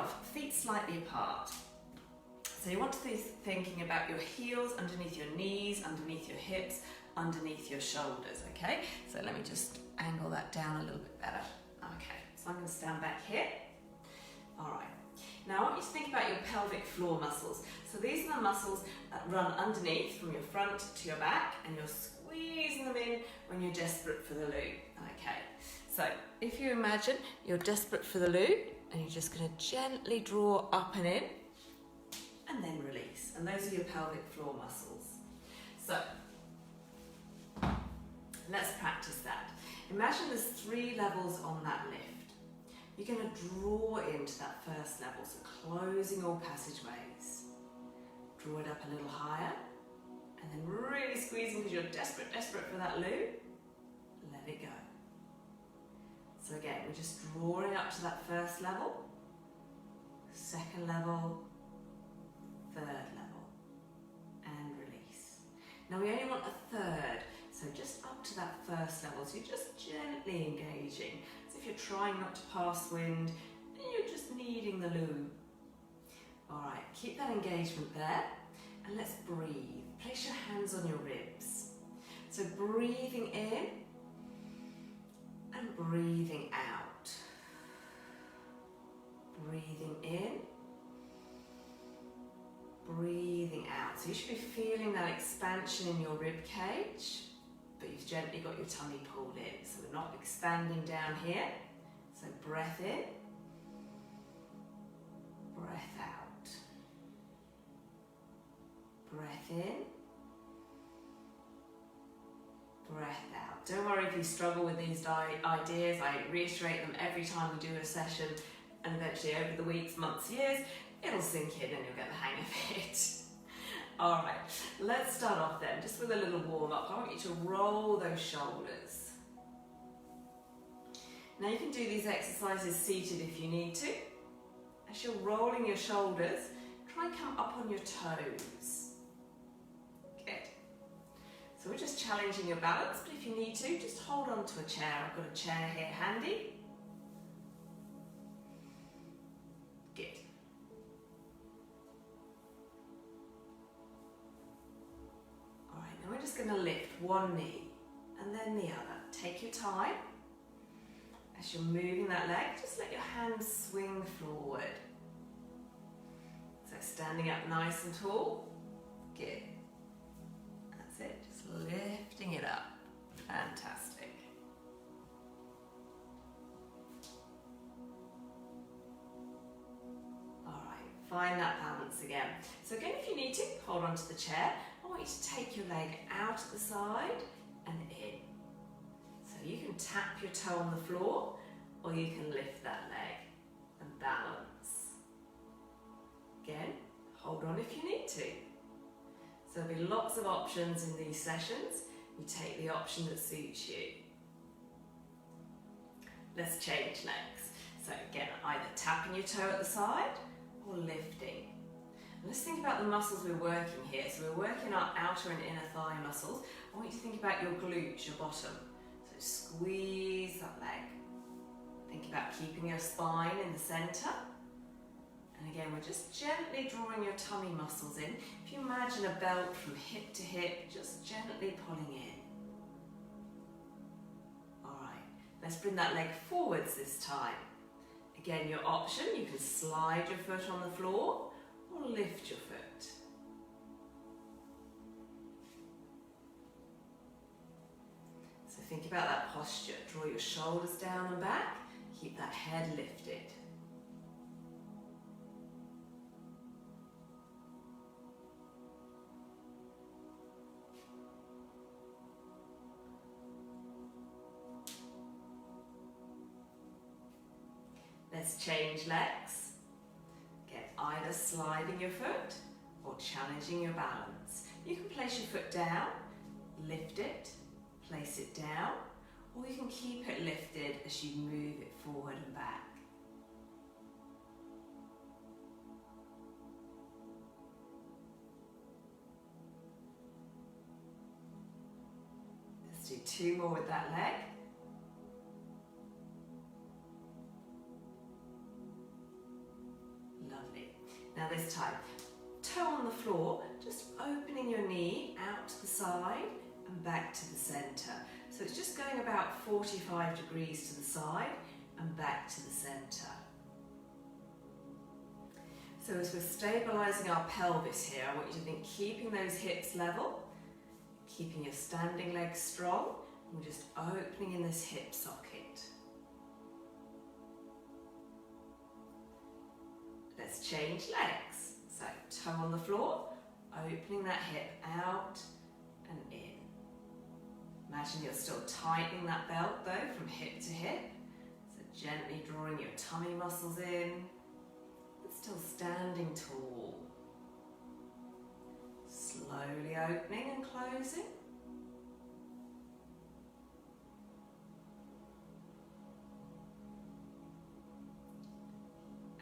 off, feet slightly apart. So you want to be thinking about your heels underneath your knees, underneath your hips, underneath your shoulders, okay? So let me just angle that down a little bit better. Okay, so I'm going to stand back here. All right. Now I want you to think about your pelvic floor muscles. So these are the muscles that run underneath from your front to your back, and you're squeezing them in when you're desperate for the loo. Okay, so if you imagine you're desperate for the loo, and you're just going to gently draw up and in, and then release. And those are your pelvic floor muscles. So let's practice that. Imagine there's 3 levels on that lift. You're going to draw into that first level, so closing all passageways. Draw it up a little higher, and then really squeezing because you're desperate for that loo. Let it go. So again, we're just drawing up to that first level, second level, third level, and release. Now we only want a third, so just up to that first level, so you're just gently engaging. So if you're trying not to pass wind, then you're just needing the loo. All right, keep that engagement there, and let's breathe. Place your hands on your ribs. So breathing in, and breathing out. Breathing in, breathing out. So you should be feeling that expansion in your rib cage, but you've gently got your tummy pulled in. So we're not expanding down here. So breath in, breath out. Breath in, breath out. Don't worry if you struggle with these ideas. I reiterate them every time we do a session, and eventually over the weeks, months, years, it'll sink in and you'll get the hang of it. All right, let's start off then, just with a little warm up. I want you to roll those shoulders. Now you can do these exercises seated if you need to. As you're rolling your shoulders, try and come up on your toes. Good. So we're just challenging your balance, but if you need to, just hold on to a chair. I've got a chair here handy. Good. All right, now we're just going to lift one knee and then the other. Take your time. As you're moving that leg, just let your hands swing forward. So standing up nice and tall. Good. That's it, just lifting it up. Fantastic. All right, find that balance again. So again, if you need to, hold on to the chair. I want you to take your leg out to the side and in. So you can tap your toe on the floor, or you can lift that leg and balance. Again, hold on if you need to. So there'll be lots of options in these sessions. You take the option that suits you. Let's change legs. So again, either tapping your toe at the side or lifting. And let's think about the muscles we're working here. So we're working our outer and inner thigh muscles. I want you to think about your glutes, your bottom. So squeeze that leg. Think about keeping your spine in the center. And again, we're just gently drawing your tummy muscles in. If you imagine a belt from hip to hip, just gently pulling in. All right, let's bring that leg forwards this time. Again, your option, you can slide your foot on the floor or lift your foot. So think about that posture. Draw your shoulders down and back. Keep that head lifted. Let's change legs. Get either sliding your foot or challenging your balance. You can place your foot down, lift it, place it down, or you can keep it lifted as you move it forward and back. Let's do 2 more with that leg. Lovely. Now this time, toe on the floor, just opening your knee out to the side and back to the centre. So it's just going about 45 degrees to the side and back to the centre. So as we're stabilising our pelvis here, I want you to think keeping those hips level, keeping your standing legs strong, and we're just opening in this hip socket. Let's change legs. So toe on the floor, opening that hip out and in. Imagine you're still tightening that belt though from hip to hip. So gently drawing your tummy muscles in, but still standing tall. Slowly opening and closing.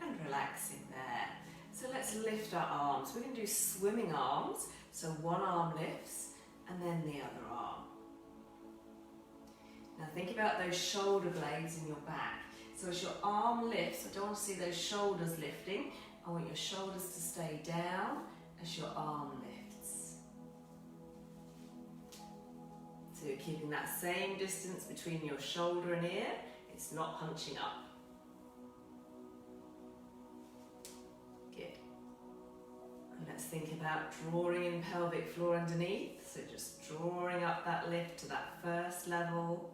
And relaxing there. So let's lift our arms. We're going to do swimming arms. So one arm lifts and then the other arm. Now think about those shoulder blades in your back. So as your arm lifts, I don't want to see those shoulders lifting. I want your shoulders to stay down as your arm lifts. So you're keeping that same distance between your shoulder and ear. It's not hunching up. Let's think about drawing in pelvic floor underneath. So just drawing up that lift to that first level,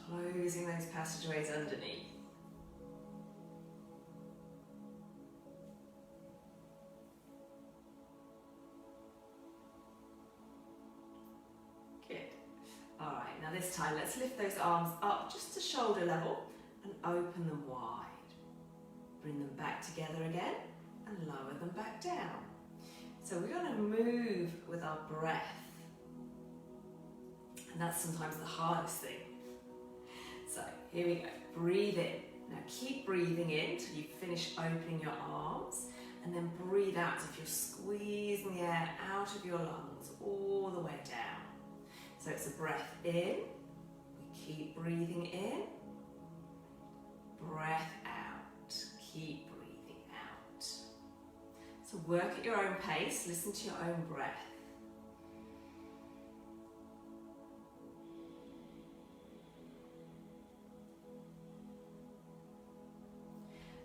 closing those passageways underneath. Good. All right, now this time let's lift those arms up just to shoulder level and open them wide. Bring them back together again and lower them back down. So we're going to move with our breath. And that's sometimes the hardest thing. So here we go. Breathe in. Now keep breathing in till you finish opening your arms. And then breathe out as if you're squeezing the air out of your lungs all the way down. So it's a breath in. We keep breathing in. Breath out. Keep breathing out. So work at your own pace, listen to your own breath.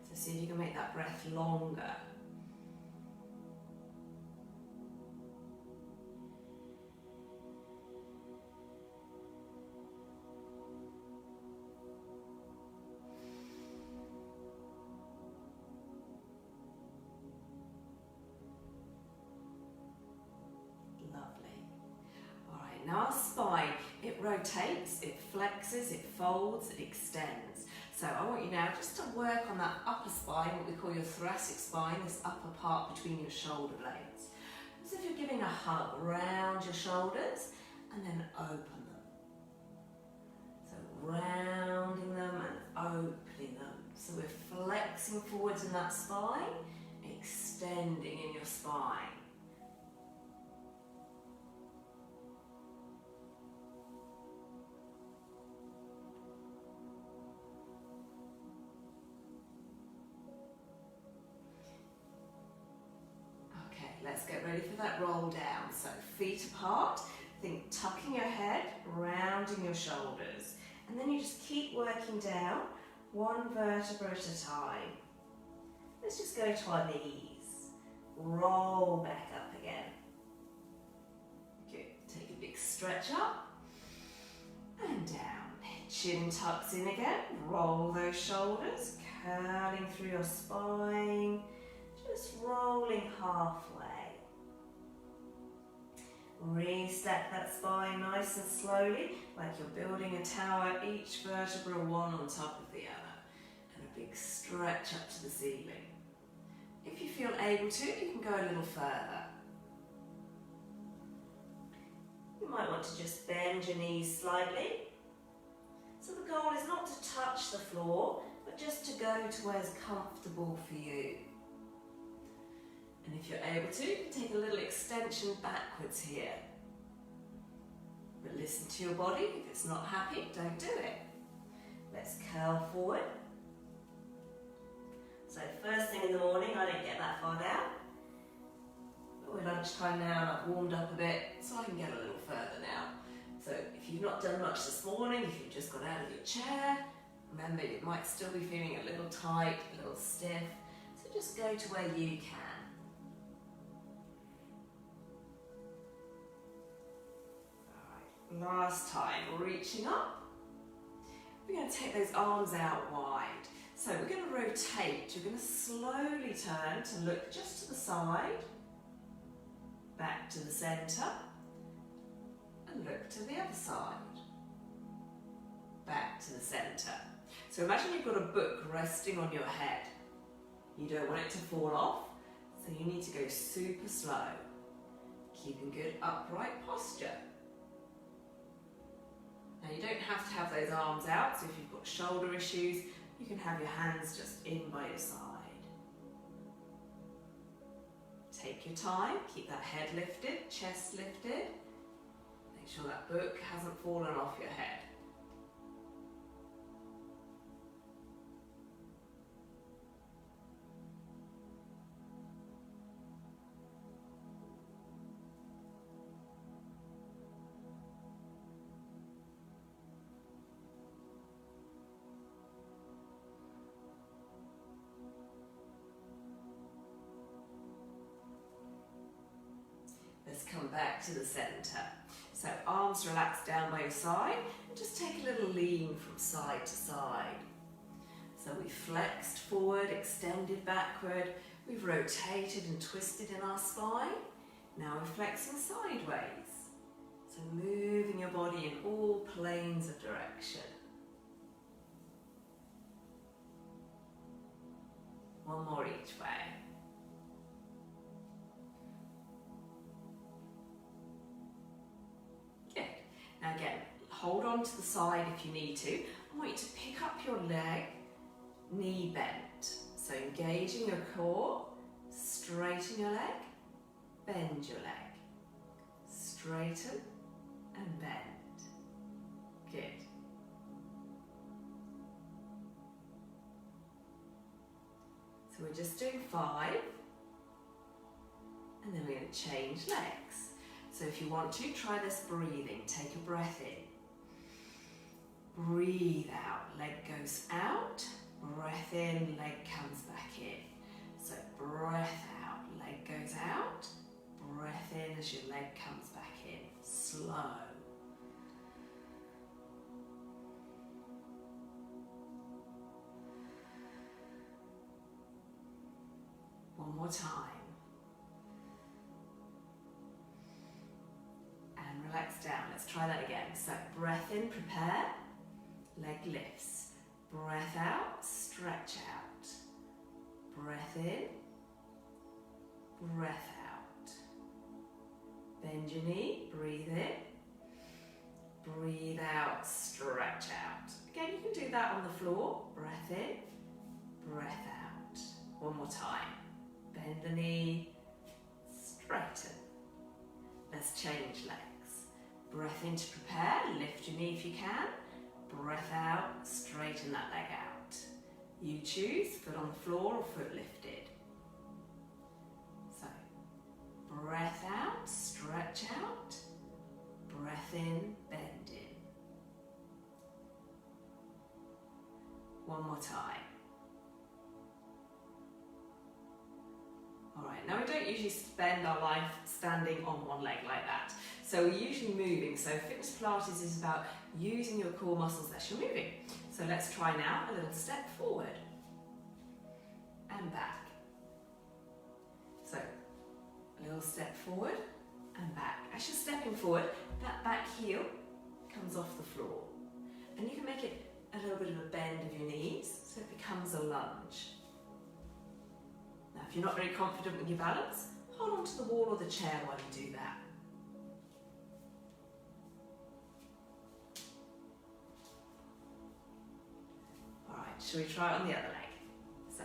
So see if you can make that breath longer. Now our spine, it rotates, it flexes, it folds, it extends. So I want you now just to work on that upper spine, what we call your thoracic spine, this upper part between your shoulder blades. As if you're giving a hug around your shoulders and then open them. So rounding them and opening them. So we're flexing forwards in that spine, extending in your spine. Let's get ready for that roll down. So feet apart, think tucking your head, rounding your shoulders. And then you just keep working down, one vertebra at a time. Let's just go to our knees. Roll back up again. Good. Take a big stretch up and down. Chin tucks in again. Roll those shoulders, curling through your spine. Just rolling halfway. Restack that spine nice and slowly, like you're building a tower, each vertebra one on top of the other. And a big stretch up to the ceiling. If you feel able to, you can go a little further. You might want to just bend your knees slightly. So the goal is not to touch the floor, but just to go to where's comfortable for you. And if you're able to, you can take a little extension backwards here. But listen to your body. If it's not happy, don't do it. Let's curl forward. So first thing in the morning, I I didn't get that far down. But we're lunchtime now and I've warmed up a bit, so I can get a little further now. So if you've not done much this morning, if you've just got out of your chair, remember you might still be feeling a little tight, a little stiff, so just go to where you can. Last time, reaching up. We're going to take those arms out wide. So we're going to rotate. You're going to slowly turn to look just to the side, back to the centre, and look to the other side, back to the centre. So imagine you've got a book resting on your head. You don't want it to fall off, so you need to go super slow, keeping good upright posture. Now you don't have to have those arms out, so if you've got shoulder issues, you can have your hands just in by your side. Take your time, keep that head lifted, chest lifted. Make sure that book hasn't fallen off your head. Let's come back to the centre. So arms relaxed down by your side and just take a little lean from side to side. So we flexed forward, extended backward, we've rotated and twisted in our spine. Now we're flexing sideways. So moving your body in all planes of direction. One more each way. Now again, hold on to the side if you need to. I want you to pick up your leg, knee bent. So engaging your core, straighten your leg, bend your leg. Straighten and bend. Good. So we're just doing 5. And then we're going to change legs. So if you want to, try this breathing. Take a breath in. Breathe out. Leg goes out. Breath in, leg comes back in. So breath out, leg goes out. Breath in as your leg comes back in. Slow. One more time. Relax down. Let's try that again. So breath in, prepare, leg lifts. Breath out, stretch out. Breath in, breath out. Bend your knee, breathe in. Breathe out, stretch out. Again, you can do that on the floor. Breath in, breath out. One more time. Bend the knee, straighten. Let's change legs. Breath in to prepare, lift your knee if you can. Breath out, straighten that leg out. You choose, foot on the floor or foot lifted. So, breath out, stretch out. Breath in, bend in. One more time. Alright, now we don't usually spend our life standing on one leg like that. So we're usually moving. So fitness Pilates is about using your core muscles as you're moving. So let's try now a little step forward and back. So a little step forward and back. As you're stepping forward, that back heel comes off the floor. And you can make it a little bit of a bend of your knees so it becomes a lunge. Now if you're not very confident with your balance, hold on to the wall or the chair while you do that. Shall we try it on the other leg? So,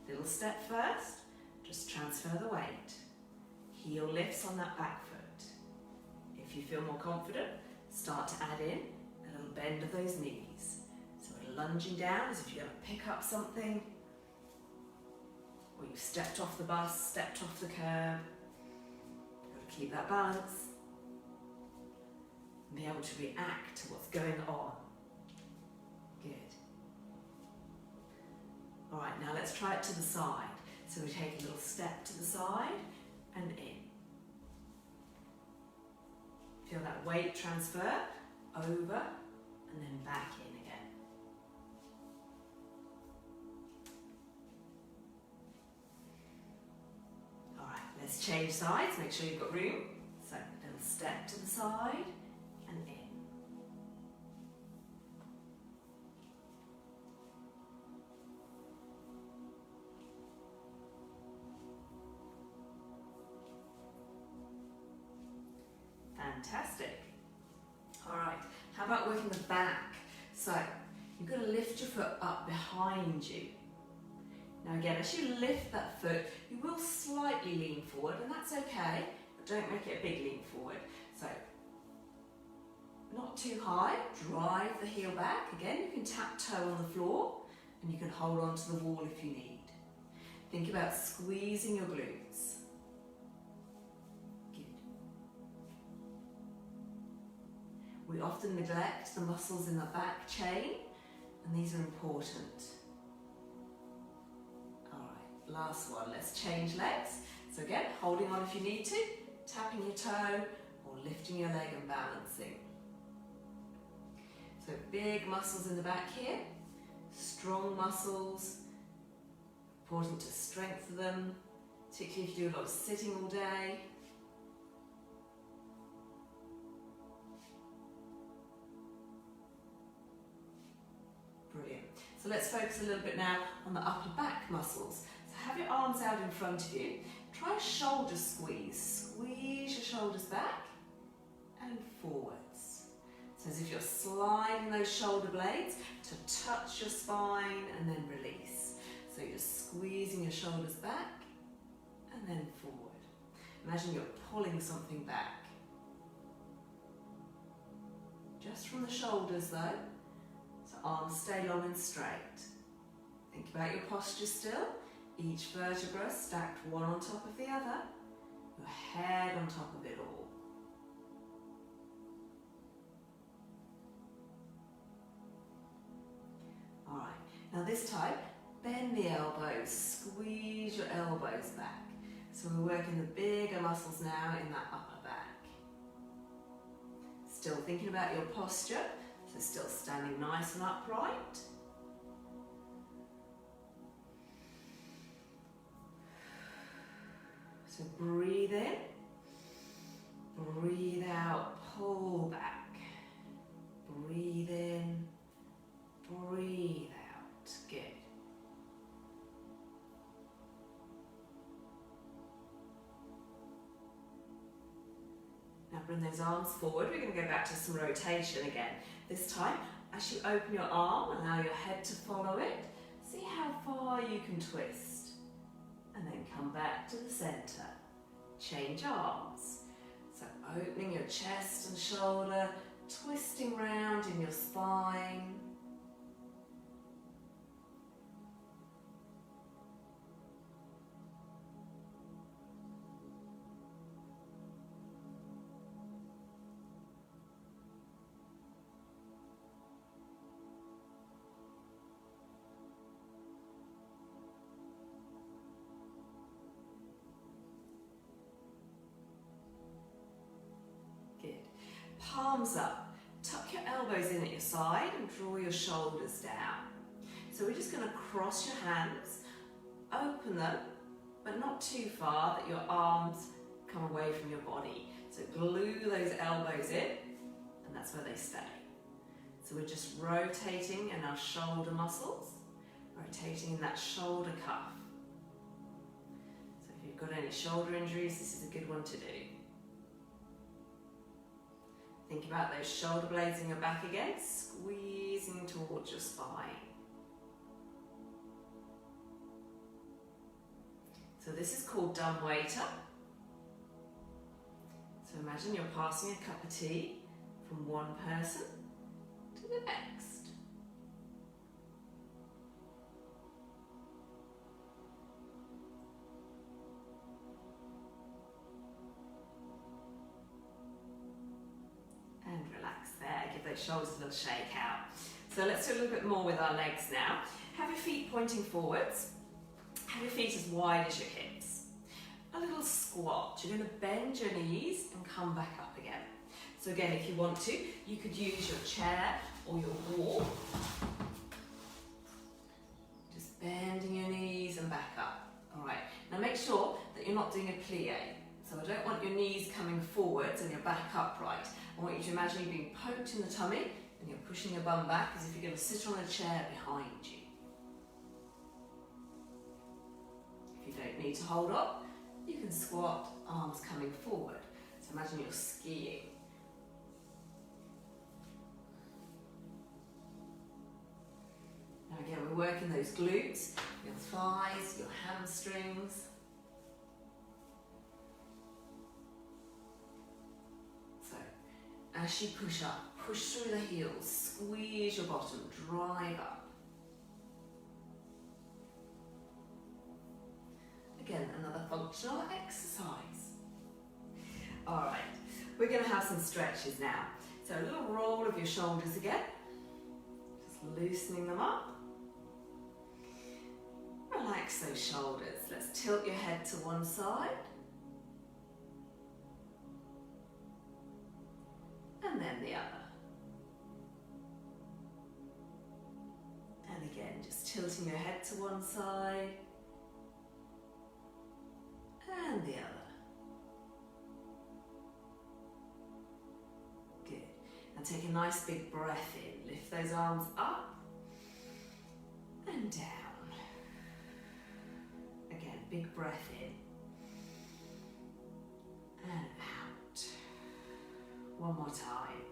little step first, just transfer the weight. Heel lifts on that back foot. If you feel more confident, start to add in a little bend of those knees. So we're lunging down as if you're going to pick up something, or you've stepped off the bus, stepped off the curb. You've got to keep that balance and be able to react to what's going on. Good. All right, now let's try it to the side. So we take a little step to the side and in. Feel that weight transfer over and then back in again. All right, let's change sides, make sure you've got room. So a little step to the side and in. Fantastic. All right, how about working the back? So you've got to lift your foot up behind you. Now again, as you lift that foot, you will slightly lean forward, and that's okay, but don't make it a big lean forward. So not too high, drive the heel back. Again, you can tap toe on the floor, and you can hold on to the wall if you need. Think about squeezing your glutes. We often neglect the muscles in the back chain, and these are important. All right, last one, let's change legs. So again, holding on if you need to, tapping your toe, or lifting your leg and balancing. So big muscles in the back here, strong muscles, important to strengthen them, particularly if you do a lot of sitting all day. Brilliant. So let's focus a little bit now on the upper back muscles. So have your arms out in front of you. Try a shoulder squeeze. Squeeze your shoulders back and forwards. So as if you're sliding those shoulder blades to touch your spine and then release. So you're squeezing your shoulders back and then forward. Imagine you're pulling something back. Just from the shoulders though. Arms stay long and straight. Think about your posture still. Each vertebra stacked one on top of the other. Your head on top of it all. All right, now this time, bend the elbows, squeeze your elbows back. So we're working the bigger muscles now in that upper back. Still thinking about your posture. So still standing nice and upright. So breathe in, breathe out, pull back. Breathe in, breathe out. Good. Now bring those arms forward. We're going to go back to some rotation again. This time, as you open your arm, allow your head to follow it. See how far you can twist. And then come back to the center. Change arms. So opening your chest and shoulder, twisting round in your spine. Palms up, tuck your elbows in at your side and draw your shoulders down. So we're just going to cross your hands, open them, but not too far that your arms come away from your body. So glue those elbows in, and that's where they stay. So we're just rotating in our shoulder muscles, rotating in that shoulder cuff. So if you've got any shoulder injuries, this is a good one to do. Think about those shoulder blades in your back again, squeezing towards your spine. So this is called dumbwaiter. So imagine you're passing a cup of tea from one person to the next. those shoulders a little shake out. So let's do a little bit more with our legs now. Have your feet pointing forwards. Have your feet as wide as your hips. A little squat. You're going to bend your knees and come back up again. So again, if you want to, you could use your chair or your wall. Just bending your knees and back up. All right, now make sure that you're not doing a plie. So I don't want your knees coming forwards and your back upright. I want you to imagine you being poked in the tummy and you're pushing your bum back as if you're going to sit on a chair behind you. If you don't need to hold up, you can squat, arms coming forward. So imagine you're skiing. Now again, we're working those glutes, your thighs, your hamstrings. So, as you push up, push through the heels, squeeze your bottom, drive up. Again, another functional exercise. All right, we're going to have some stretches now. So a little roll of your shoulders again, just loosening them up. Relax those shoulders. Let's tilt your head to one side. And then the other. And again, just tilting your head to one side. And the other. Good. And take a nice big breath in. Lift those arms up and down. Again, big breath in and out. One more time.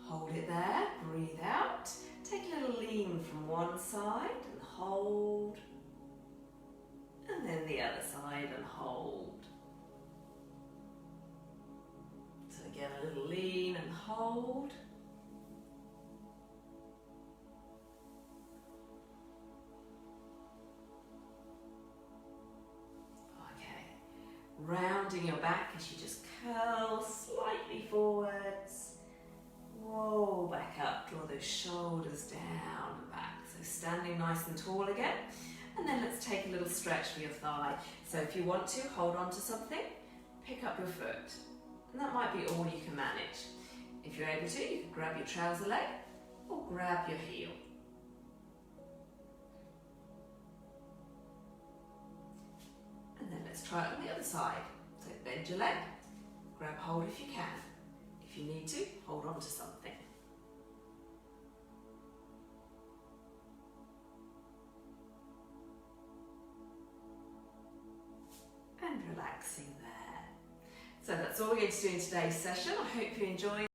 Hold it there, breathe out. Take a little lean from one side and hold. And then the other side and hold. So again, a little lean and hold. Okay, rounding your back as you just curl slightly forwards. Roll back up, draw those shoulders down and back. So standing nice and tall again. And then let's take a little stretch for your thigh. So if you want to, hold on to something, pick up your foot. And that might be all you can manage. If you're able to, you can grab your trouser leg or grab your heel. And then let's try it on the other side. So bend your leg, grab hold if you can. If you need to, hold on to something. And relaxing there. So that's all we're going to do in today's session. I hope you enjoyed.